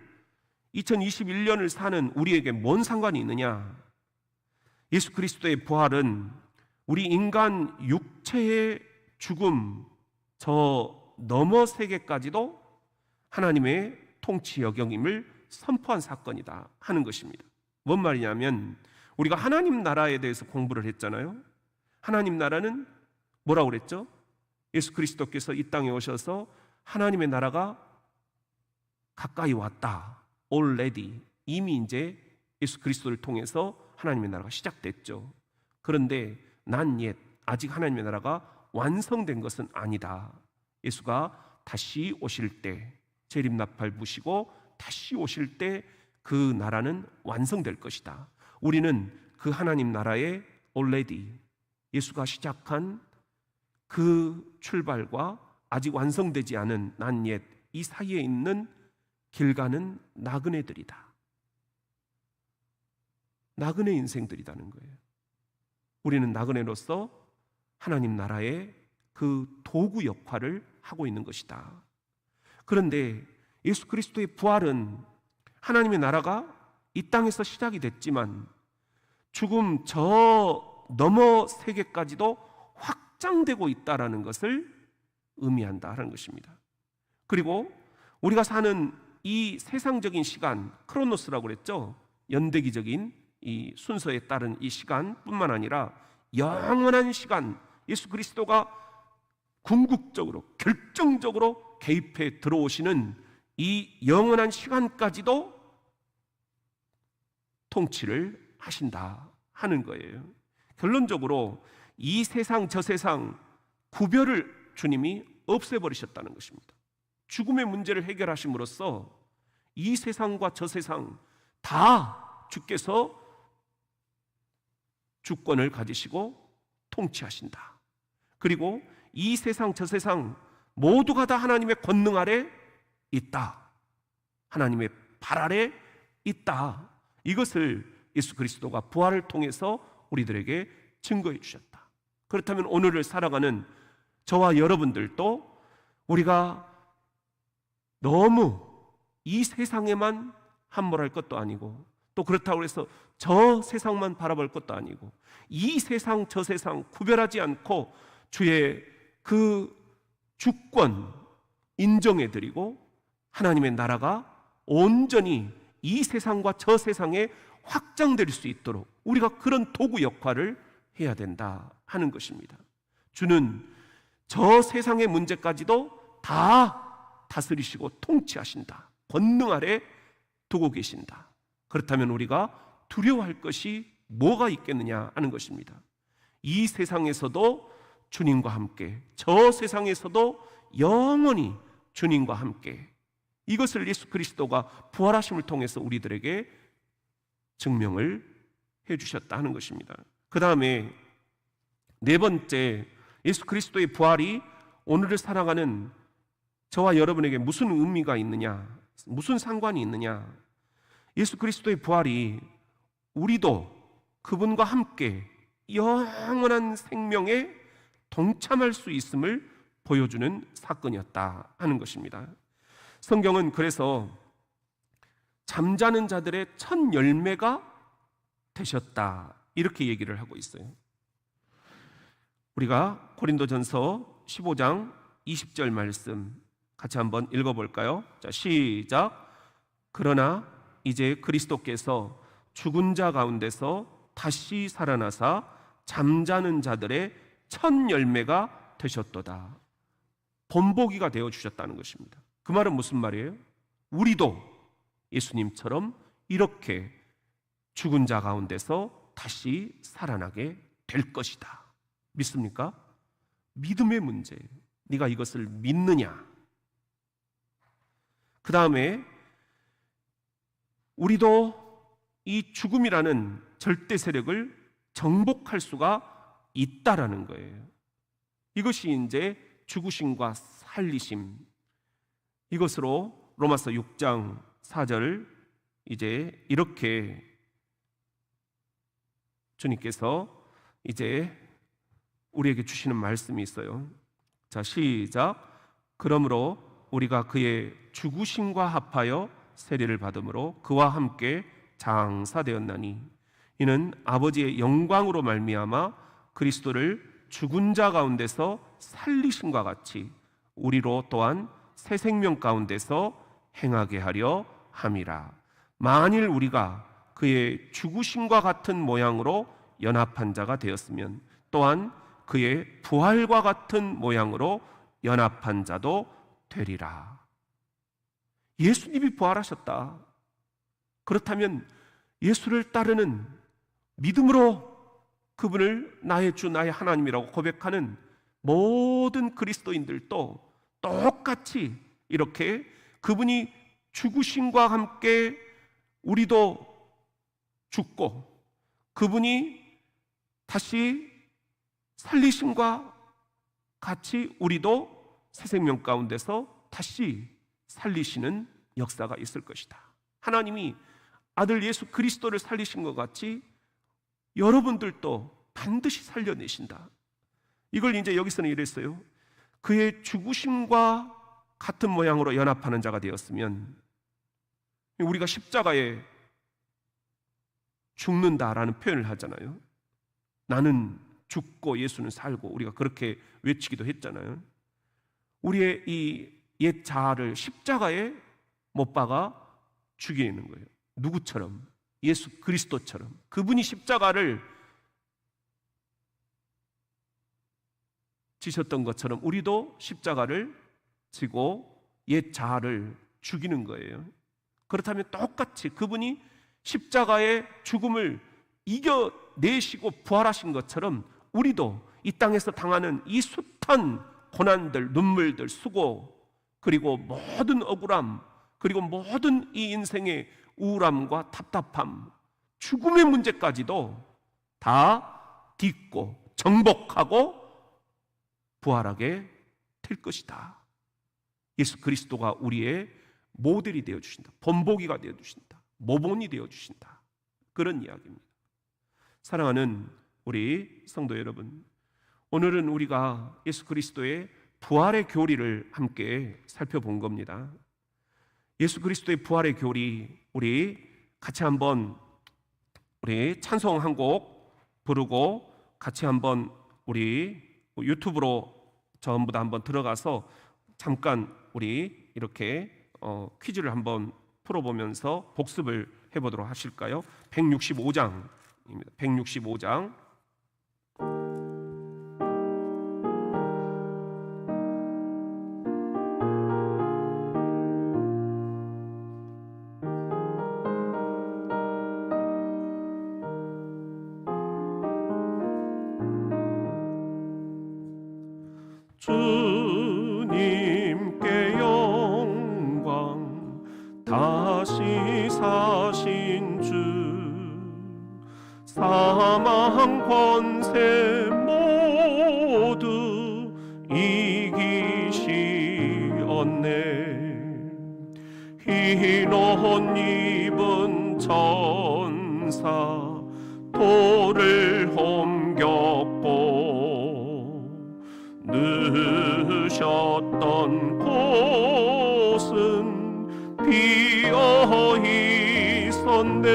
2021년을 사는 우리에게 뭔 상관이 있느냐? 예수 그리스도의 부활은 우리 인간 육체의 죽음 저 너머 세계까지도 하나님의 통치 여경임을 선포한 사건이다 하는 것입니다. 뭔 말이냐면 우리가 하나님 나라에 대해서 공부를 했잖아요. 하나님 나라는 뭐라고 그랬죠? 예수 그리스도께서 이 땅에 오셔서 하나님의 나라가 가까이 왔다. already, 이미 이제 예수 그리스도를 통해서 하나님의 나라가 시작됐죠. 그런데 not yet, 아직 하나님의 나라가 완성된 것은 아니다. 예수가 다시 오실 때, 재림나팔 부시고 다시 오실 때 그 나라는 완성될 것이다. 우리는 그 하나님 나라에 already, 예수가 시작한 그 출발과 아직 완성되지 않은 not yet, 이 사이에 있는 길 가는 나그네들이다. 나그네 인생들이라는 거예요. 우리는 나그네로서 하나님 나라의 그 도구 역할을 하고 있는 것이다. 그런데 예수 그리스도의 부활은 하나님의 나라가 이 땅에서 시작이 됐지만 죽음 저 너머 세계까지도 확장되고 있다라는 것을 의미한다 하는 것입니다. 그리고 우리가 사는 이 세상적인 시간, 크로노스라고 그랬죠. 연대기적인 이 순서에 따른 이 시간뿐만 아니라 영원한 시간, 예수 그리스도가 궁극적으로 결정적으로 개입해 들어오시는 이 영원한 시간까지도 통치를 하신다 하는 거예요. 결론적으로 이 세상 저 세상 구별을 주님이 없애버리셨다는 것입니다. 죽음의 문제를 해결하심으로써 이 세상과 저 세상 다 주께서 주권을 가지시고 통치하신다. 그리고 이 세상 저 세상 모두가 다 하나님의 권능 아래 있다. 하나님의 발 아래 있다. 이것을 예수 그리스도가 부활을 통해서 우리들에게 증거해 주셨다. 그렇다면 오늘을 살아가는 저와 여러분들도 우리가 너무 이 세상에만 함몰할 것도 아니고 또 그렇다고 해서 저 세상만 바라볼 것도 아니고 이 세상 저 세상 구별하지 않고 주의 그 주권 인정해드리고 하나님의 나라가 온전히 이 세상과 저 세상에 확장될 수 있도록 우리가 그런 도구 역할을 해야 된다 하는 것입니다. 주는 저 세상의 문제까지도 다 다스리시고 통치하신다. 권능 아래 두고 계신다. 그렇다면 우리가 두려워할 것이 뭐가 있겠느냐 하는 것입니다. 이 세상에서도 주님과 함께, 저 세상에서도 영원히 주님과 함께, 이것을 예수 그리스도가 부활하심을 통해서 우리들에게 증명을 해주셨다 하는 것입니다. 그 다음에 네 번째, 예수 그리스도의 부활이 오늘을 살아가는 저와 여러분에게 무슨 의미가 있느냐, 무슨 상관이 있느냐. 예수 그리스도의 부활이 우리도 그분과 함께 영원한 생명에 동참할 수 있음을 보여주는 사건이었다 하는 것입니다. 성경은 그래서 잠자는 자들의 첫 열매가 되셨다 이렇게 얘기를 하고 있어요. 우리가 고린도전서 15장 20절 말씀 같이 한번 읽어볼까요? 자, 시작. 그러나 이제 그리스도께서 죽은 자 가운데서 다시 살아나사 잠자는 자들의 첫 열매가 되셨도다. 본보기가 되어주셨다는 것입니다. 그 말은 무슨 말이에요? 우리도 예수님처럼 이렇게 죽은 자 가운데서 다시 살아나게 될 것이다. 믿습니까? 믿음의 문제예요. 네가 이것을 믿느냐? 그 다음에 우리도 이 죽음이라는 절대 세력을 정복할 수가 있다라는 거예요. 이것이 이제 죽으심과 살리심, 이것으로 로마서 6장 4절 이제 이렇게 주님께서 이제 우리에게 주시는 말씀이 있어요. 자, 시작. 그러므로 우리가 그의 죽으심과 합하여 세례를 받음으로 그와 함께 장사되었나니 이는 아버지의 영광으로 말미암아 그리스도를 죽은 자 가운데서 살리심과 같이 우리로 또한 새 생명 가운데서 행하게 하려 함이라. 만일 우리가 그의 죽으심과 같은 모양으로 연합한 자가 되었으면 또한 그의 부활과 같은 모양으로 연합한 자도 되리라. 예수님이 부활하셨다. 그렇다면 예수를 따르는 믿음으로 그분을 나의 주 나의 하나님이라고 고백하는 모든 그리스도인들도 똑같이 이렇게 그분이 죽으심과 함께 우리도 죽고 그분이 다시 살리심과 같이 우리도 새 생명 가운데서 다시 살리시는 역사가 있을 것이다. 하나님이 아들 예수 그리스도를 살리신 것 같이 여러분들도 반드시 살려내신다. 이걸 이제 여기서는 이랬어요. 그의 죽으심과 같은 모양으로 연합하는 자가 되었으면, 우리가 십자가에 죽는다라는 표현을 하잖아요. 나는 죽고 예수는 살고, 우리가 그렇게 외치기도 했잖아요. 우리의 이 옛 자아를 십자가에 못 박아 죽이는 거예요. 누구처럼? 예수 그리스도처럼. 그분이 십자가를 지셨던 것처럼 우리도 십자가를 지고 옛 자아를 죽이는 거예요. 그렇다면 똑같이 그분이 십자가의 죽음을 이겨내시고 부활하신 것처럼 우리도 이 땅에서 당하는 이 숱한 고난들, 눈물들, 수고, 그리고 모든 억울함, 그리고 모든 이 인생의 우울함과 답답함, 죽음의 문제까지도 다 딛고 정복하고 부활하게 될 것이다. 예수 그리스도가 우리의 모델이 되어주신다. 본보기가 되어주신다. 모본이 되어주신다. 그런 이야기입니다. 사랑하는 우리 성도 여러분, 오늘은 우리가 예수 그리스도의 부활의 교리를 함께 살펴본 겁니다. 예수 그리스도의 부활의 교리, 우리 같이 한번 우리 찬송 한 곡 부르고 같이 한번 우리 유튜브로 전부 다 한번 들어가서 잠깐 우리 이렇게 퀴즈를 한번 풀어보면서 복습을 해보도록 하실까요? 165장입니다. 165장 다시 사신 주 사망 권세 모두 이기시었네. 흰 옷 입은 천사 돌을 옮겼고 누셨던 곳은 비어 있었네.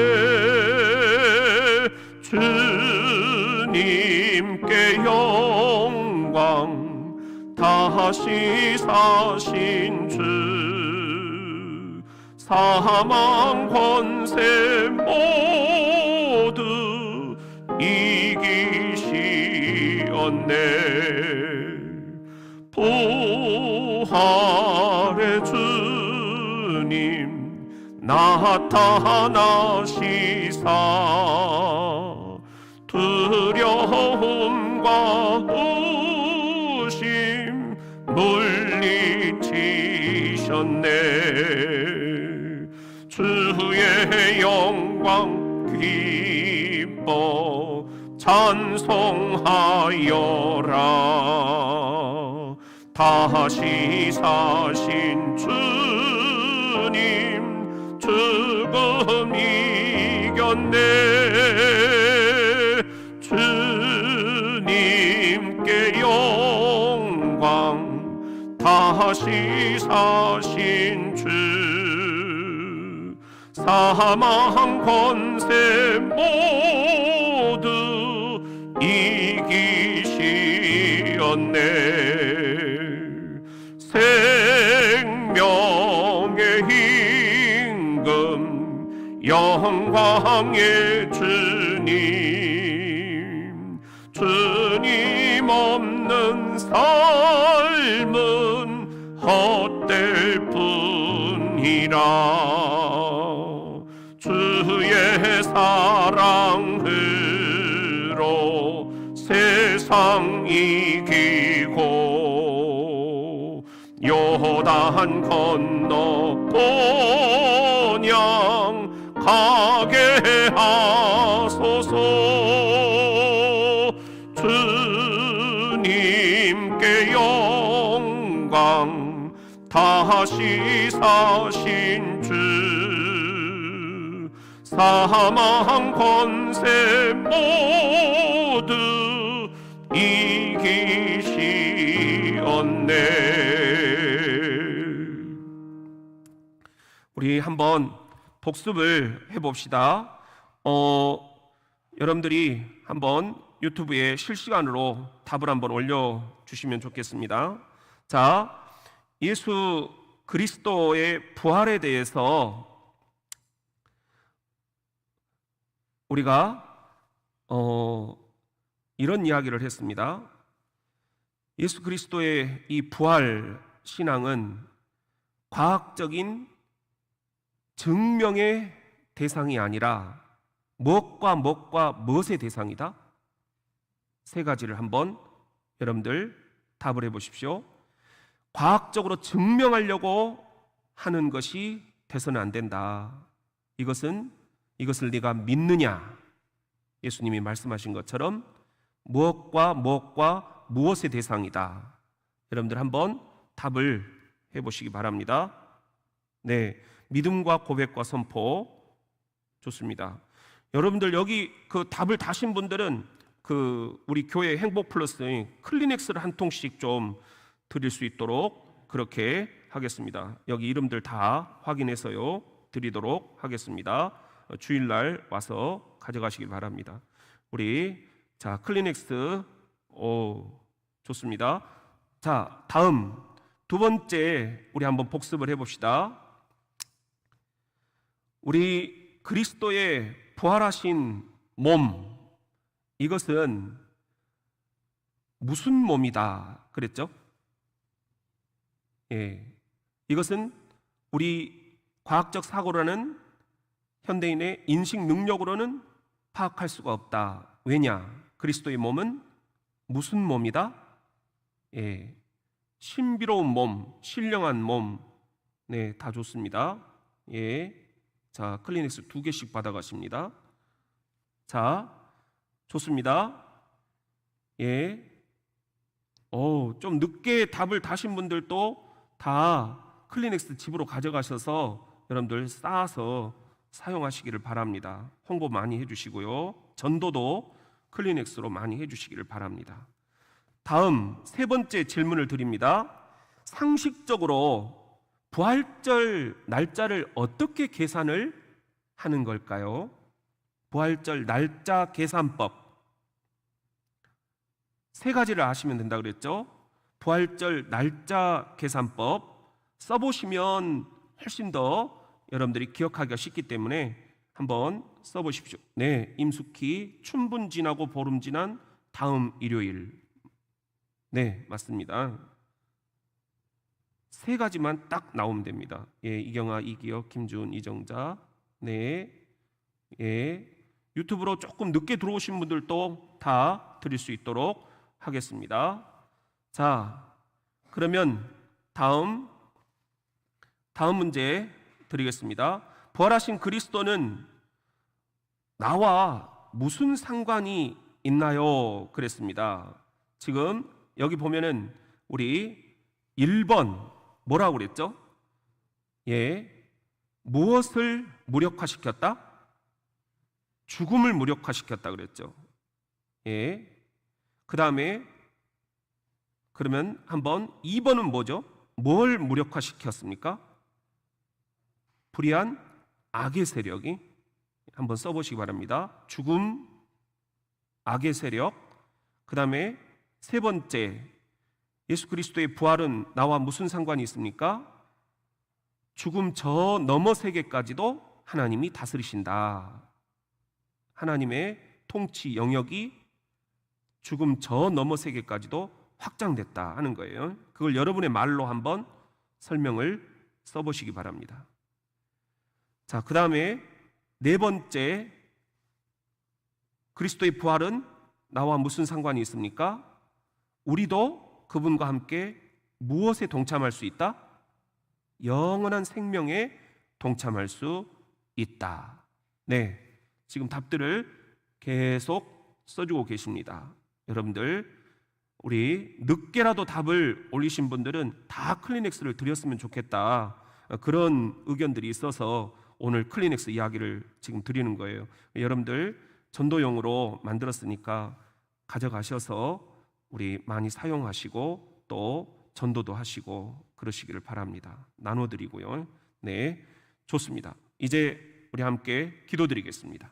주님께 영광 다시 사신 주 사망 권세 모두 이기시었네. 부활의 주님 나타나시사 두려움과 의심 물리치셨네. 주의 영광 기뻐 찬송하여라. 다시 사신 주님 죽음 이겼네. 주님께 영광 다시 사신 주 사망 권세 모두 이기시었네. 생명의 임금 영광의 주님 주님 없는 삶은 헛될 뿐이라. 주의 사랑으로 세상 이기고 요단 건너 본향 가게 하소서. 주님께 영광 다시 사신 주 사망 권세 모두 이기시었네. 우리 한번 복습을 해봅시다. 여러분들이 한번 유튜브에 실시간으로 답을 한번 올려주시면 좋겠습니다. 자, 예수 그리스도의 부활에 대해서 우리가 이런 이야기를 했습니다. 예수 그리스도의 이 부활 신앙은 과학적인 증명의 대상이 아니라 무엇과 무엇의 대상이다? 세 가지를 한번 여러분들 답을 해보십시오. 과학적으로 증명하려고 하는 것이 돼서는 안 된다. 이것을 네가 믿느냐? 예수님이 말씀하신 것처럼 무엇과 무엇의 대상이다. 여러분들 한번 답을 해보시기 바랍니다. 네, 믿음과 고백과 선포 좋습니다. 여러분들 여기 그 답을 다신 분들은 그 우리 교회 행복 플러스 클리넥스를 한 통씩 좀 드릴 수 있도록 그렇게 하겠습니다. 여기 이름들 다 확인해서요 드리도록 하겠습니다. 주일날 와서 가져가시길 바랍니다. 우리 자 클리넥스 좋습니다. 자, 다음 두 번째 우리 한번 복습을 해봅시다. 우리 그리스도의 부활하신 몸, 이것은 무슨 몸이다 그랬죠? 예, 이것은 우리 과학적 사고로는 현대인의 인식 능력으로는 파악할 수가 없다. 왜냐? 그리스도의 몸은 무슨 몸이다? 예, 신비로운 몸, 신령한 몸, 네, 다 좋습니다. 예. 자, 클리넥스 2개씩 받아가십니다. 자, 좋습니다. 예. 좀 늦게 답을 다신 분들도 다 클리넥스 집으로 가져가셔서 여러분들 쌓아서 사용하시기를 바랍니다. 홍보 많이 해주시고요. 전도도 클리넥스로 많이 해주시기를 바랍니다. 다음 세 번째 질문을 드립니다. 상식적으로 부활절 날짜를 어떻게 계산을 하는 걸까요? 부활절 날짜 계산법 세 가지를 아시면 된다 그랬죠? 부활절 날짜 계산법 써보시면 훨씬 더 여러분들이 기억하기가 쉽기 때문에 한번 써보십시오. 네, 임숙희 춘분 지나고 보름 지난 다음 일요일. 네, 맞습니다. 세 가지만 딱 나오면 됩니다. 예, 이경아, 이기혁, 김주은, 이정자. 네, 예, 유튜브로 조금 늦게 들어오신 분들도 다 드릴 수 있도록 하겠습니다. 자, 그러면 다음 문제 드리겠습니다. 부활하신 그리스도는 나와 무슨 상관이 있나요? 그랬습니다. 지금 여기 보면은 우리 1번 뭐라고 그랬죠? 예, 무엇을 무력화시켰다? 죽음을 무력화시켰다 그랬죠. 예. 그 다음에 그러면 한번 2번은 뭐죠? 뭘 무력화시켰습니까? 불의한 악의 세력이 한번 써보시기 바랍니다. 죽음, 악의 세력. 그 다음에 세 번째, 예수 그리스도의 부활은 나와 무슨 상관이 있습니까? 죽음 저 너머 세계까지도 하나님이 다스리신다. 하나님의 통치 영역이 죽음 저 너머 세계까지도 확장됐다 하는 거예요. 그걸 여러분의 말로 한번 설명을 써보시기 바랍니다. 자, 그 다음에 네 번째, 그리스도의 부활은 나와 무슨 상관이 있습니까? 우리도 그분과 함께 무엇에 동참할 수 있다? 영원한 생명에 동참할 수 있다. 네, 지금 답들을 계속 써주고 계십니다. 여러분들, 우리 늦게라도 답을 올리신 분들은 다 클리넥스를 드렸으면 좋겠다, 그런 의견들이 있어서 오늘 클리넥스 이야기를 지금 드리는 거예요. 여러분들 전도용으로 만들었으니까 가져가셔서 우리 많이 사용하시고 또 전도도 하시고 그러시기를 바랍니다. 나눠드리고요. 네, 좋습니다. 이제 우리 함께 기도드리겠습니다.